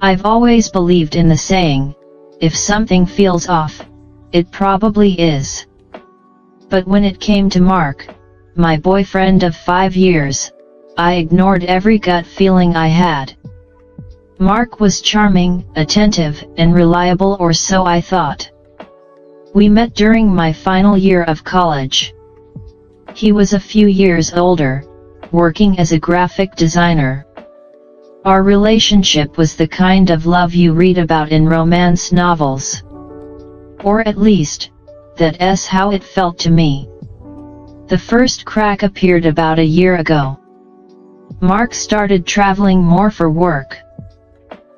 I've always believed in the saying, if something feels off, it probably is. But when it came to Mark, my boyfriend of 5 years, I ignored every gut feeling I had. Mark was charming, attentive, and reliable, or so I thought. We met during my final year of college. He was a few years older, working as a graphic designer. Our relationship was the kind of love you read about in romance novels. Or at least, that's how it felt to me. The first crack appeared about a year ago. Mark started traveling more for work.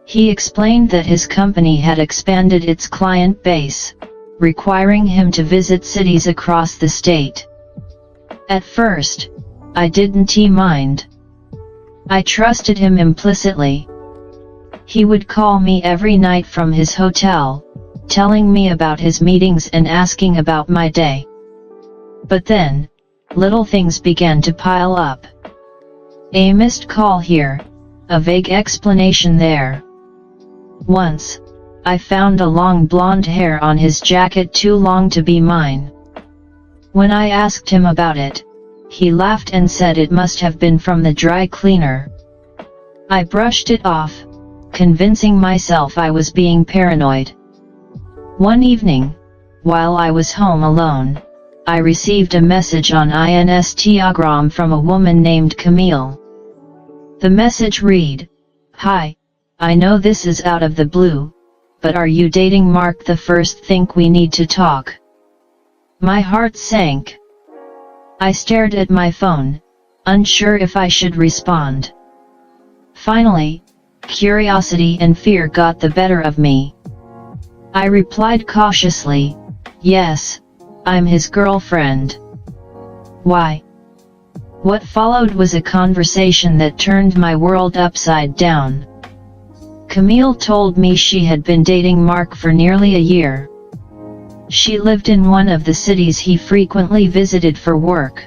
He explained that his company had expanded its client base, requiring him to visit cities across the state. At first, I didn't mind. I trusted him implicitly. He would call me every night from his hotel, telling me about his meetings and asking about my day. But then, little things began to pile up. A missed call here, a vague explanation there. Once, I found a long blonde hair on his jacket too long to be mine. When I asked him about it, he laughed and said it must have been from the dry cleaner. I brushed it off, convincing myself I was being paranoid. One evening, while I was home alone, I received a message on Instagram from a woman named Camille. The message read, "Hi, I know this is out of the blue, but are you dating Mark? The first think we need to talk." My heart sank. I stared at my phone, unsure if I should respond. Finally, curiosity and fear got the better of me. I replied cautiously, "Yes, I'm his girlfriend." "Why?" What followed was a conversation that turned my world upside down. Camille told me she had been dating Mark for nearly a year. She lived in one of the cities he frequently visited for work.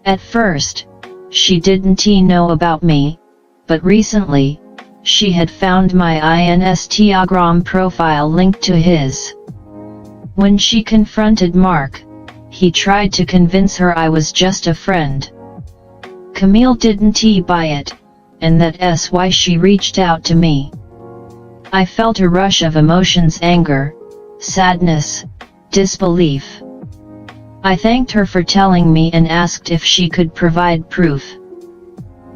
At first, she didn't know about me, but recently, she had found my Instagram profile linked to his. When she confronted Mark, he tried to convince her I was just a friend. Camille didn't buy it, and that's why she reached out to me. I felt a rush of emotions: anger, sadness, disbelief. I thanked her for telling me and asked if she could provide proof.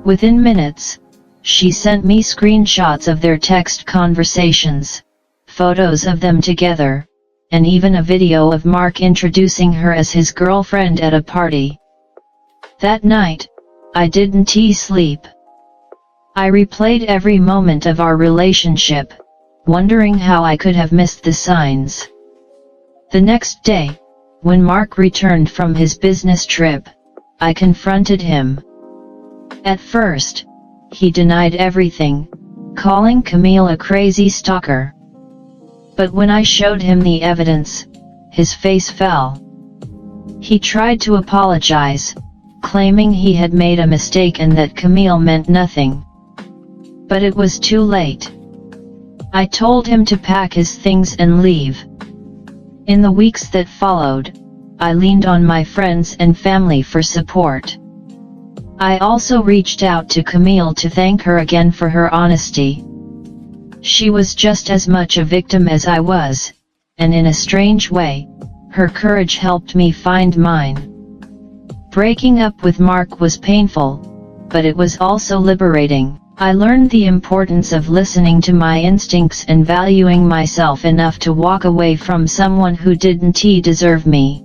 Within minutes, she sent me screenshots of their text conversations, photos of them together, and even a video of Mark introducing her as his girlfriend at a party. That night, I didn't sleep. I replayed every moment of our relationship, wondering how I could have missed the signs. The next day, when Mark returned from his business trip, I confronted him. At first, he denied everything, calling Camille a crazy stalker. But when I showed him the evidence, his face fell. He tried to apologize, claiming he had made a mistake and that Camille meant nothing. But it was too late. I told him to pack his things and leave. In the weeks that followed, I leaned on my friends and family for support. I also reached out to Camille to thank her again for her honesty. She was just as much a victim as I was, and in a strange way, her courage helped me find mine. Breaking up with Mark was painful, but it was also liberating. I learned the importance of listening to my instincts and valuing myself enough to walk away from someone who didn't deserve me.